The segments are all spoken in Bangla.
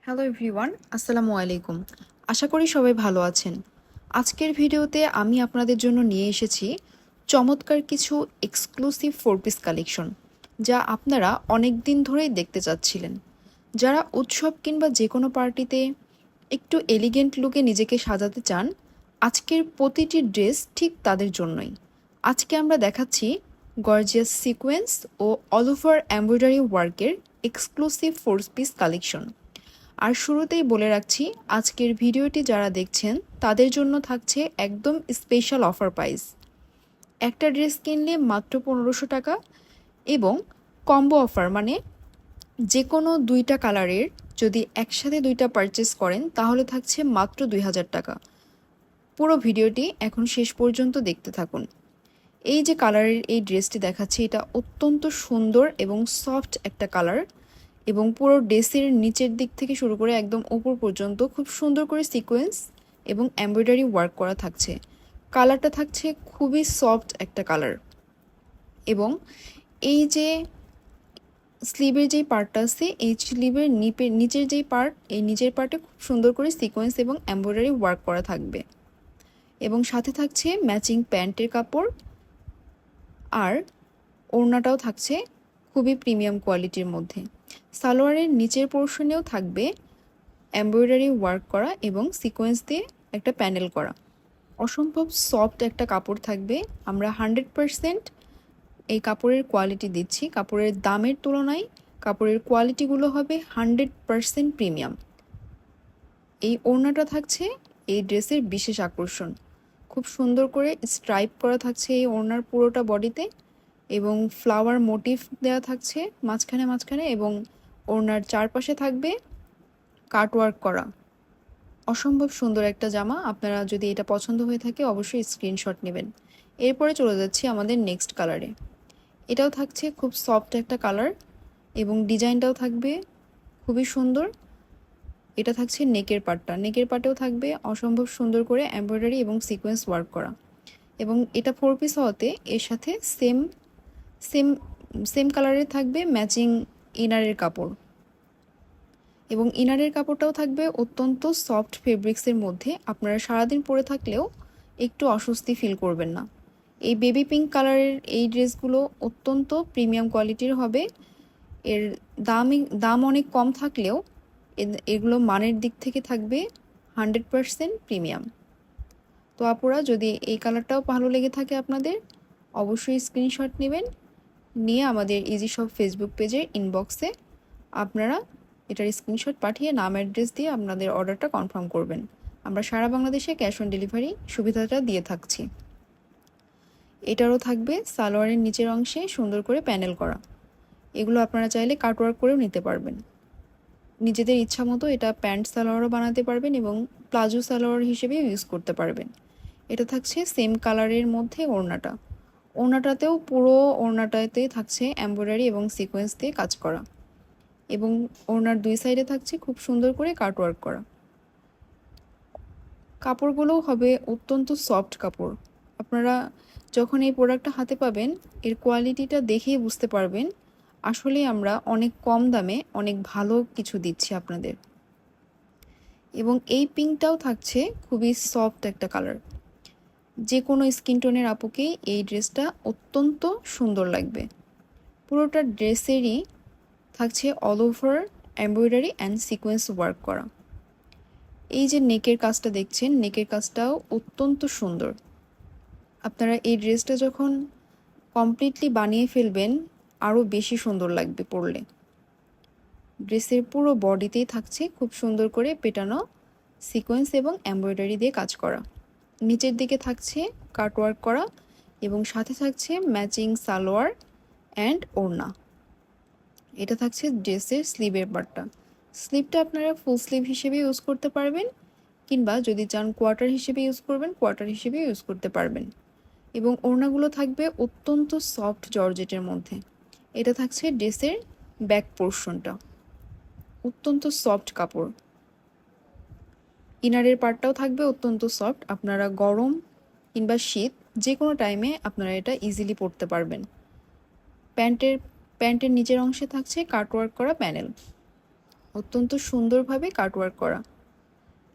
হ্যালো এভরিওয়ান, আসসালামু আলাইকুম। আশা করি সবাই ভালো আছেন। আজকের ভিডিওতে আমি আপনাদের জন্য নিয়ে এসেছি চমৎকার কিছু এক্সক্লুসিভ ফোর পিস কালেকশন, যা আপনারা অনেক দিন ধরেই দেখতে চাচ্ছিলেন। যারা উৎসব কিংবা যে কোনো পার্টিতে একটু এলিগেন্ট লুকে নিজেকে সাজাতে চান, আজকের প্রতিটি ড্রেস ঠিক তাদের জন্যই। আজকে আমরা দেখাচ্ছি গর্জিয়াস সিকোয়েন্স ও অল ওভার এমব্রয়ডারি ওয়ার্কের এক্সক্লুসিভ ফোর পিস কালেকশন। আর শুরুতেই বলে রাখছি, আজকের ভিডিওটি যারা দেখছেন তাদের জন্য থাকছে একদম স্পেশাল অফার প্রাইস। একটা ড্রেস কিনলে মাত্র 1500 টাকা এবং কম্বো অফার, মানে যে কোনো দুইটা কালারের যদি একসাথে দুইটা পারচেস করেন তাহলে থাকছে মাত্র 2000 টাকা। পুরো ভিডিওটি এখন শেষ পর্যন্ত দেখতে থাকুন। এই যে কালারের এই ড্রেসটি দেখাচ্ছি, এটা অত্যন্ত সুন্দর এবং সফট একটা কালার, এবং পুরো ড্রেসের নিচের দিক থেকে শুরু করে একদম উপর পর্যন্ত খুব সুন্দর করে সিকোয়েন্স এবং এমব্রয়ডারি ওয়ার্ক করা থাকছে। কালারটা থাকছে খুবই সফট একটা কালার, এবং এই যে স্লিভের যেই পার্টটা আছে, এই স্লিভের নিচের যেই পার্ট, এই নিচের পার্টে খুব সুন্দর করে সিকোয়েন্স এবং এমব্রয়ডারি ওয়ার্ক করা থাকবে, এবং সাথে থাকছে ম্যাচিং প্যান্টের কাপড়, আর ওড়নাটাও থাকছে খুবই প্রিমিয়াম কোয়ালিটির মধ্যে। সালোয়ারের নিচের পোর্শনেও থাকবে এমব্রয়ডারি ওয়ার্ক করা এবং সিকোয়েন্স দিয়ে একটা প্যানেল করা। অসম্ভব সফট একটা কাপড় থাকবে। আমরা 100% এই কাপড়ের কোয়ালিটি দিচ্ছি। কাপড়ের দামের তুলনায় কাপড়ের কোয়ালিটিগুলো হবে 100% প্রিমিয়াম। এই ওড়নাটা থাকছে এই ড্রেসের বিশেষ আকর্ষণ। খুব সুন্দর করে স্ট্রাইপ করা থাকছে এই ওড়নার পুরোটা বডিতে, এবং ফ্লাওয়ার মোটিভ দেওয়া থাকছে মাঝখানে মাঝখানে, এবং ওড়নার চারপাশে থাকবে কাটওয়ার্ক করা। অসম্ভব সুন্দর একটা জামা। আপনারা যদি এটা পছন্দ হয়ে থাকে অবশ্যই স্ক্রিনশট নেবেন। এরপরে চলে যাচ্ছি আমাদের নেক্সট কালারে। এটাও থাকছে খুব সফট একটা কালার, এবং ডিজাইনটাও থাকবে খুবই সুন্দর। এটা থাকছে নেকের পার্টটা। নেকের পার্টেও থাকবে অসম্ভব সুন্দর করে এমব্রয়ডারি এবং সিকোয়েন্স ওয়ার্ক করা, এবং এটা ফোর পিস হওয়াতে এর সাথে সেম সেম সেম কালারের থাকবে ম্যাচিং ইনারের কাপড়, এবং ইনারের কাপড়টাও থাকবে অত্যন্ত সফট ফেব্রিক্সের মধ্যে। আপনারা সারাদিন পরে থাকলেও একটু অস্বস্তি ফিল করবেন না। এই বেবি পিঙ্ক কালারের এই ড্রেসগুলো অত্যন্ত প্রিমিয়াম কোয়ালিটির হবে। এর দাম অনেক কম থাকলেও এগুলো মানের দিক থেকে থাকবে 100% প্রিমিয়াম। তো আপুরা, যদি এই কালারটাও ভালো লেগে থাকে আপনাদের, অবশ্যই স্ক্রিনশট নেবেন, নিয়ে আমাদের ইজি শপ ফেসবুক পেজের ইনবক্সে আপনারা এটার স্ক্রিনশট পাঠিয়ে নাম অ্যাড্রেস দিয়ে আপনাদের অর্ডারটা কনফার্ম করবেন। আমরা সারা বাংলাদেশে ক্যাশ অন ডেলিভারি সুবিধাটা দিয়ে থাকছি। এটারও থাকবে সালোয়ারের নিচের অংশে সুন্দর করে প্যানেল করা। এগুলো আপনারা চাইলে কাটওয়ার্ক করেও নিতে পারবেন। নিজেদের ইচ্ছা মতো এটা প্যান্ট সালোয়ারও বানাতে পারবেন এবং প্লাজো সালোয়ার হিসেবে ইউজ করতে পারবেন। এটা থাকছে সেম কালারের মধ্যে ওড়নাটাতেও পুরো ওড়নাটাতে থাকছে এমব্রয়ডারি এবং সিকোয়েন্স দিয়ে কাজ করা, এবং ওড়নার দুই সাইডে থাকছে খুব সুন্দর করে কাটওয়ার্ক করা। কাপড়গুলোও হবে অত্যন্ত সফট কাপড়। আপনারা যখন এই প্রোডাক্টটা হাতে পাবেন, এর কোয়ালিটিটা দেখেই বুঝতে পারবেন আসলে আমরা অনেক কম দামে অনেক ভালো কিছু দিচ্ছি আপনাদের। এবং এই পিঙ্কটাও থাকছে খুবই সফট একটা কালার। যে কোনো স্কিন টোনের আপুকেই এই ড্রেসটা অত্যন্ত সুন্দর লাগবে। পুরোটা ড্রেসেরই থাকছে all over embroidery and sequence work করা। এই যে নেকের কাজটা দেখছেন, নেকের কাজটাও অত্যন্ত সুন্দর। আপনারা এই ড্রেসটা যখন কমপ্লিটলি বানিয়ে ফেলবেন আরও বেশি সুন্দর লাগবে পরলে। ড্রেসের পুরো বডিতেই থাকছে খুব সুন্দর করে পেটানো সিকোয়েন্স এবং এমব্রয়ডারি দিয়ে কাজ করা। নিচের দিকে থাকছে কাটওয়ার্ক করা, এবং সাথে থাকছে ম্যাচিং সালোয়ার অ্যান্ড ওড়না। এটা থাকছে ড্রেসের স্লিভের পার্টটা। স্লিভটা আপনারা ফুল স্লিভ হিসেবে ইউজ করতে পারবেন, কিংবা যদি চান কোয়ার্টার হিসেবে ইউজ করবেন, কোয়ার্টার হিসেবে ইউজ করতে পারবেন। এবং ওড়নাগুলো থাকবে অত্যন্ত সফট জর্জেটের মধ্যে। এটা থাকছে ড্রেসের ব্যাক পোর্শনটা, অত্যন্ত সফট কাপড়। ইনারের পার্টটাও থাকবে অত্যন্ত সফট। আপনারা গরম কিংবা শীত যে কোনো টাইমে আপনারা এটা ইজিলি পরতে পারবেন। প্যান্টের নিচের অংশে থাকছে কাটওয়ার্ক করা প্যানেল। অত্যন্ত সুন্দরভাবে কাটওয়ার্ক করা।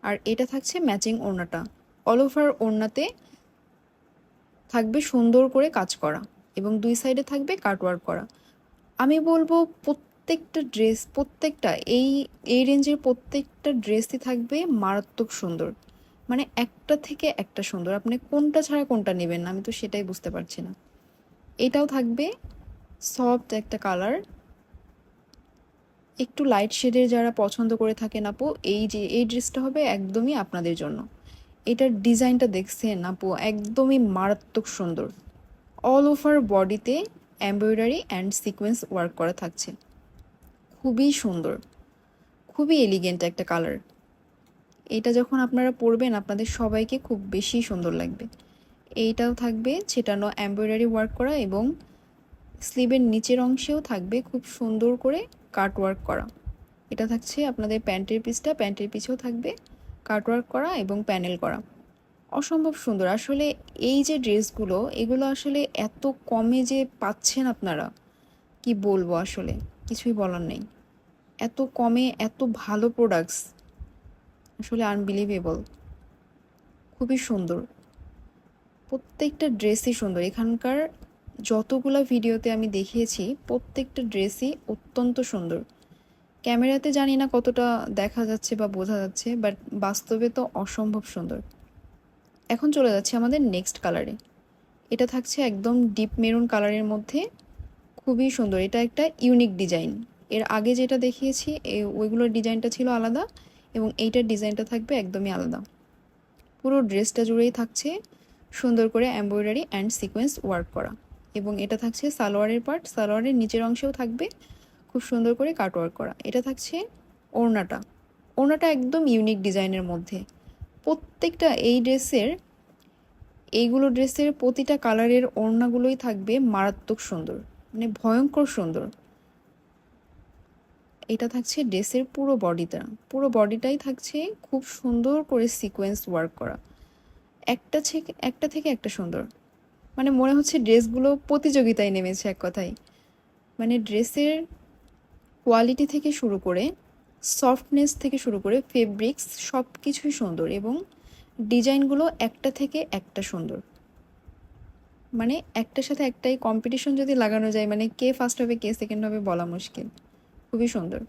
আর এটা থাকছে ম্যাচিং ওড়নাটা। অল ওভার ওড়নাতে থাকবে সুন্দর করে কাজ করা এবং দুই সাইডে থাকবে কাটওয়ার্ক করা। আমি বলবো প্রত্যেকটা ড্রেস, প্রত্যেকটা এই রেঞ্জের প্রত্যেকটা ড্রেসই থাকবে মারাত্মক সুন্দর, মানে একটা থেকে একটা সুন্দর। আপনি কোনটা ছাড়া কোনটা নেবেন, আমি তো সেটাই বুঝতে পারছি না। এটাও থাকবে সফট একটা কালার, একটু লাইট শেডের যারা পছন্দ করে থাকেন আপু, এই ড্রেসটা হবে একদমই আপনাদের জন্য। এটার ডিজাইনটা দেখছেন আপু, একদমই মারাত্মক সুন্দর। অল ওভার বডিতে এমব্রয়ডারি অ্যান্ড সিকোয়েন্স ওয়ার্ক করা থাকছে, খুবই সুন্দর, খুবই এলিগেন্ট একটা কালার। এটা যখন আপনারা পরবেন আপনাদের সবাইকে খুব বেশি সুন্দর লাগবে। এইটাও থাকবে ছেটানো এমব্রয়ডারি ওয়ার্ক করা এবং স্লিভের নিচের অংশেও থাকবে খুব সুন্দর করে কাট ওয়ার্ক করা। এটা থাকছে আপনাদের প্যান্টের পিসটা, প্যান্টের পিছেও থাকবে কাট ওয়ার্ক করা এবং প্যানেল করা। অসম্ভব সুন্দর আসলে। এই যে ড্রেসগুলো, এগুলো আসলে এত কমে যে পাচ্ছেন আপনারা, কি বলবো, আসলে কিছুই বলার নেই। এত কমে এত ভালো প্রোডাক্টস, আসলে আনবিলিভেবল। খুবই সুন্দর, প্রত্যেকটা ড্রেসই সুন্দর। এখানকার যতগুলো ভিডিওতে আমি দেখিয়েছি প্রত্যেকটা ড্রেসই অত্যন্ত সুন্দর। ক্যামেরাতে জানি না কতটা দেখা যাচ্ছে বা বোঝা যাচ্ছে, বাট বাস্তবে তো অসম্ভব সুন্দর। এখন চলে যাচ্ছে আমাদের নেক্সট কালারে। এটা থাকছে একদম ডিপ মেরুন কালারের মধ্যে, খুবই সুন্দর। এটা একটা ইউনিক ডিজাইন। এর আগে যেটা দেখিয়েছি ওইগুলোর ডিজাইনটা ছিল আলাদা এবং এইটার ডিজাইনটা থাকবে একদমই আলাদা। পুরো ড্রেসটা জুড়েই থাকছে সুন্দর করে এমব্রয়ডারি অ্যান্ড সিকোয়েন্স ওয়ার্ক করা এবং এটা থাকছে সালোয়ারের পার্ট। সালোয়ারের নিচের অংশেও থাকবে খুব সুন্দর করে কাট ওয়ার্ক করা। এটা থাকছে ওড়নাটা। ওড়নাটা একদম ইউনিক ডিজাইনের মধ্যে। প্রত্যেকটা এইগুলো ড্রেসের প্রতিটা কালারের ওড়নাগুলোই থাকবে মারাত্মক সুন্দর, মানে ভয়ঙ্কর সুন্দর। এটা থাকছে ড্রেসের পুরো বডিটাই থাকছে খুব সুন্দর করে সিকোয়েন্স ওয়ার্ক করা, একটা থেকে একটা সুন্দর। মানে মনে হচ্ছে ড্রেসগুলো প্রতিযোগিতায় নেমেছে এক কথায়। মানে ড্রেসের কোয়ালিটি থেকে শুরু করে, সফটনেস থেকে শুরু করে, ফেব্রিক্স সব কিছুই সুন্দর এবং ডিজাইনগুলো একটা থেকে একটা সুন্দর। মানে একটার সাথে একটাই কম্পিটিশন যদি লাগানো যায়, মানে কে ফার্স্ট হবে কে সেকেন্ড হবে বলা মুশকিল। খুবই সুন্দর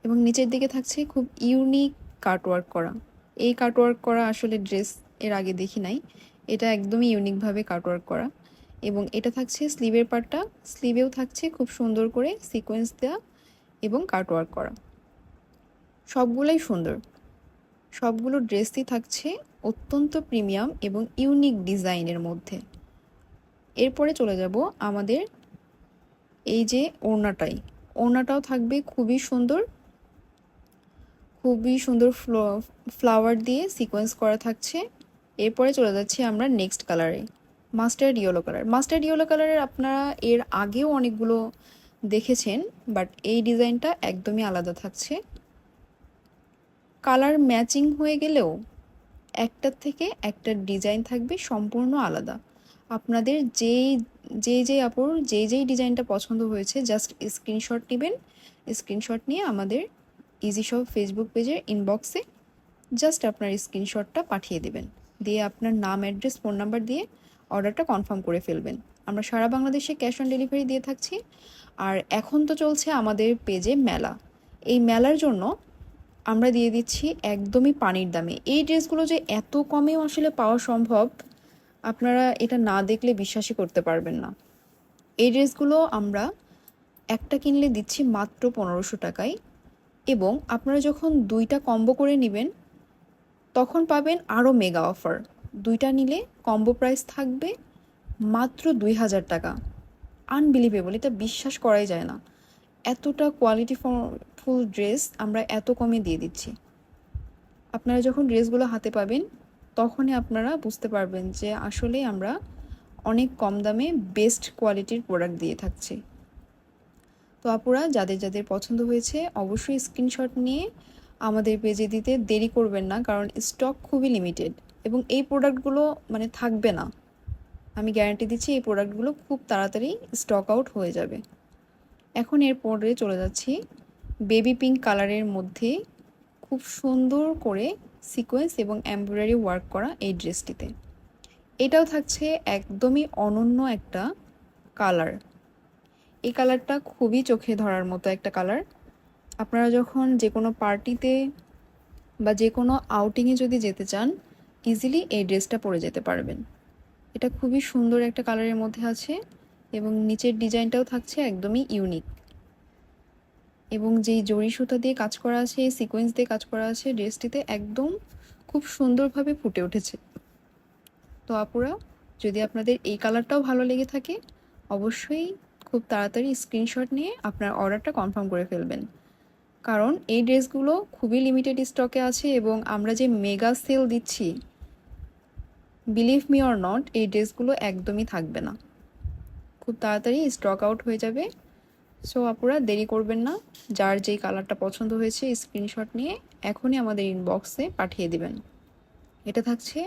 এবং নিচের দিকে থাকছে খুব ইউনিক কাটওয়ার্ক করা। এই কাটওয়ার্ক করা আসলে ড্রেস এর আগে দেখি নাই, এটা একদমই ইউনিকভাবে কাটওয়ার্ক করা। এবং এটা থাকছে স্লিভের পার্টটা, স্লিভেও থাকছে খুব সুন্দর করে সিকোয়েন্স দেওয়া এবং কাটওয়ার্ক করা। সবগুলোই সুন্দর, সবগুলো ড্রেসই থাকছে অত্যন্ত প্রিমিয়াম এবং ইউনিক ডিজাইনের মধ্যে। এরপরে চলে যাব আমাদের এই যে ওড়নাটাও থাকবে খুবই সুন্দর, খুবই সুন্দর ফ্লাওয়ার দিয়ে সিকোয়েন্স করা থাকছে। এরপরে চলে যাচ্ছি আমরা নেক্সট কালারে, মাস্টার্ড ইয়েলো কালারের আপনারা এর আগেও অনেকগুলো দেখেছেন, বাট এই ডিজাইনটা একদমই আলাদা থাকছে। কালার ম্যাচিং হয়ে গেলেও একটার থেকে একটা ডিজাইন থাকবে সম্পূর্ণ আলাদা। আপনাদের যেই আপুর যেই ডিজাইনটা পছন্দ হয়েছে জাস্ট স্ক্রিনশট নেবেন। স্ক্রিনশট নিয়ে আমাদের ইজি শপ ফেসবুক পেজের ইনবক্সে জাস্ট আপনার স্ক্রিনশটটা পাঠিয়ে দেবেন, দিয়ে আপনার নাম, অ্যাড্রেস, ফোন নাম্বার দিয়ে অর্ডারটা কনফার্ম করে ফেলবেন। আমরা সারা বাংলাদেশে ক্যাশ অন ডেলিভারি দিয়ে থাকছি। আর এখন তো চলছে আমাদের পেজে মেলা, এই মেলার জন্য আমরা দিয়ে দিচ্ছি একদমই পানির দামে। এই ড্রেসগুলো যে এত কমেও আসলে পাওয়া সম্ভব, আপনারা এটা না দেখলে বিশ্বাসই করতে পারবেন না। এই ড্রেসগুলো আমরা একটা কিনলে দিচ্ছি মাত্র 1500 টাকায় এবং আপনারা যখন দুইটা কম্বো করে নেবেন তখন পাবেন আরও মেগা অফার। দুইটা নিলে কম্বো প্রাইস থাকবে মাত্র 2000 টাকা। আনবিলিভেবল, এটা বিশ্বাস করাই যায় না। এতটা কোয়ালিটি ফুল ড্রেস আমরা এত কমে দিয়ে দিচ্ছি। আপনারা যখন ড্রেসগুলো হাতে পাবেন তখনই আপনারা বুঝতে পারবেন যে আসলে আমরা অনেক কম দামে বেস্ট কোয়ালিটির প্রোডাক্ট দিয়ে থাকছি। তো আপুরা যাদের পছন্দ হয়েছে অবশ্যই স্ক্রিনশট নিয়ে আমাদের পেজে দিতে দেরি করবেন না, কারণ স্টক খুবই লিমিটেড এবং এই প্রোডাক্টগুলো মানে থাকবে না। আমি গ্যারান্টি দিচ্ছি এই প্রোডাক্টগুলো খুব তাড়াতাড়ি স্টক আউট হয়ে যাবে। এখন এরপরে চলে যাচ্ছি বেবি পিঙ্ক কালারের মধ্যে খুব সুন্দর করে সিকোয়েন্স এবং এমব্রয়ডারি ওয়ার্ক করা এই ড্রেসটিতে। এটাও থাকছে একদমই অনন্য একটা কালার। এই কালারটা খুবই চোখে ধরার মতো একটা কালার। আপনারা যখন যে কোনো পার্টিতে বা যে কোনো আউটিংয়ে যদি যেতে চান, ইজিলি এই ড্রেসটা পরে যেতে পারবেন। এটা খুবই সুন্দর একটা কালারের মধ্যে আছে এবং নিচের ডিজাইনটাও থাকছে একদমই ইউনিক। এবং যেই জরি সুতা দিয়ে কাজ করা আছে, এই সিকোয়েন্স দিয়ে কাজ করা আছে, ড্রেসটিতে একদম খুব সুন্দরভাবে ফুটে উঠেছে। তো আপুরা, যদি আপনাদের এই কালারটাও ভালো লেগে থাকে, অবশ্যই খুব তাড়াতাড়ি স্ক্রিনশট নিয়ে আপনার অর্ডারটা কনফার্ম করে ফেলবেন, কারণ এই ড্রেসগুলো খুবই লিমিটেড স্টকে আছে এবং আমরা যে মেগা সেল দিচ্ছি, বিলিভ মি অর নট, এই ড্রেসগুলো একদমই থাকবে না, খুব তাড়াতাড়ি স্টক আউট হয়ে যাবে। সো আপুরা দেরি করবেন না, যার যেই কালারটা পছন্দ হয়েছে স্ক্রিনশট নিয়ে এখনই আমাদের ইনবক্সে পাঠিয়ে দিবেন। এটা থাকছে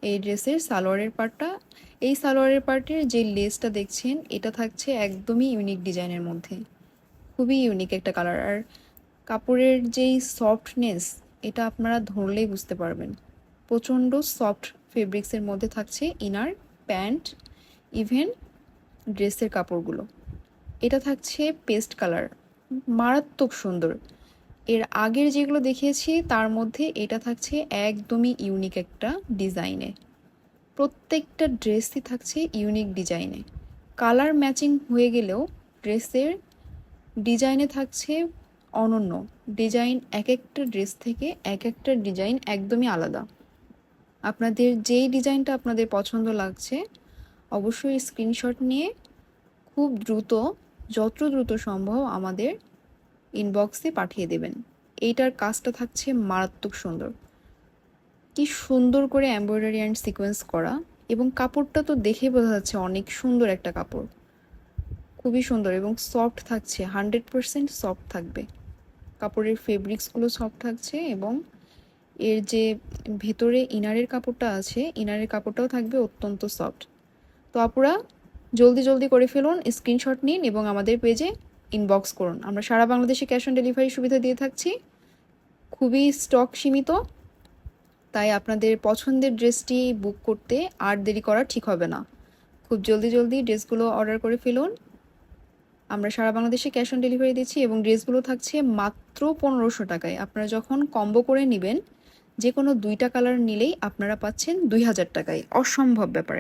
এই ড্রেসের সালোয়ারের পার্টটা। এই সালোয়ারের পার্টের যে লেসটা দেখছেন, এটা থাকছে একদমই ইউনিক ডিজাইনের মধ্যে, খুবই ইউনিক একটা কালার। আর কাপড়ের যেই সফটনেস, এটা আপনারা ধরলেই বুঝতে পারবেন। প্রচণ্ড সফট ফেব্রিক্সের মধ্যে থাকছে ইনার, প্যান্ট, ইভেন ড্রেসের কাপড়গুলো। এটা থাকছে পেস্ট কালার, মারাত্মক সুন্দর। এর আগের যেগুলো দেখিয়েছি তার মধ্যে এটা থাকছে একদমই ইউনিক একটা ডিজাইনে। প্রত্যেকটা ড্রেসই থাকছে ইউনিক ডিজাইনে। কালার ম্যাচিং হয়ে গেলেও ড্রেসের ডিজাইনে থাকছে অনন্য ডিজাইন। এক একটা ড্রেস থেকে এক একটা ডিজাইন একদমই আলাদা। আপনাদের যেই ডিজাইনটা আপনাদের পছন্দ লাগছে, অবশ্যই স্ক্রিনশট নিয়ে খুব দ্রুত, যত দ্রুত সম্ভব আমাদের ইনবক্সে পাঠিয়ে দেবেন। এইটার কাজটা থাকছে মারাত্মক সুন্দর, কি সুন্দর করে এমব্রয়ডারি অ্যান্ড সিকোয়েন্স করা, এবং কাপড়টা তো দেখে বোঝা যাচ্ছে অনেক সুন্দর একটা কাপড়, খুবই সুন্দর এবং সফট থাকছে, 100% সফট থাকবে। কাপড়ের ফেব্রিক্সগুলো সফট থাকছে এবং এর যে ভেতরে ইনারের কাপড়টা আছে, ইনারের কাপড়টাও থাকবে অত্যন্ত সফট। তো আপুরা জলদি জলদি করে ফেলুন, স্ক্রিনশট নিন এবং আমাদের পেজে ইনবক্স করুন। আমরা সারা বাংলাদেশে ক্যাশ অন ডেলিভারি সুবিধা দিয়ে থাকছি। খুবই স্টক সীমিত, তাই আপনাদের পছন্দের ড্রেসটি বুক করতে আর দেরি করা ঠিক হবে না। খুব জলদি জলদি ড্রেসগুলো অর্ডার করে ফেলুন। আমরা সারা বাংলাদেশে ক্যাশ অন ডেলিভারি দিচ্ছি এবং ড্রেসগুলো থাকছে মাত্র 1500 টাকায়। আপনারা যখন কম্বো করে নেবেন, যে কোনো 2টা কালার নিলেই আপনারা পাচ্ছেন 2000 টাকায়। অসম্ভব ব্যাপার।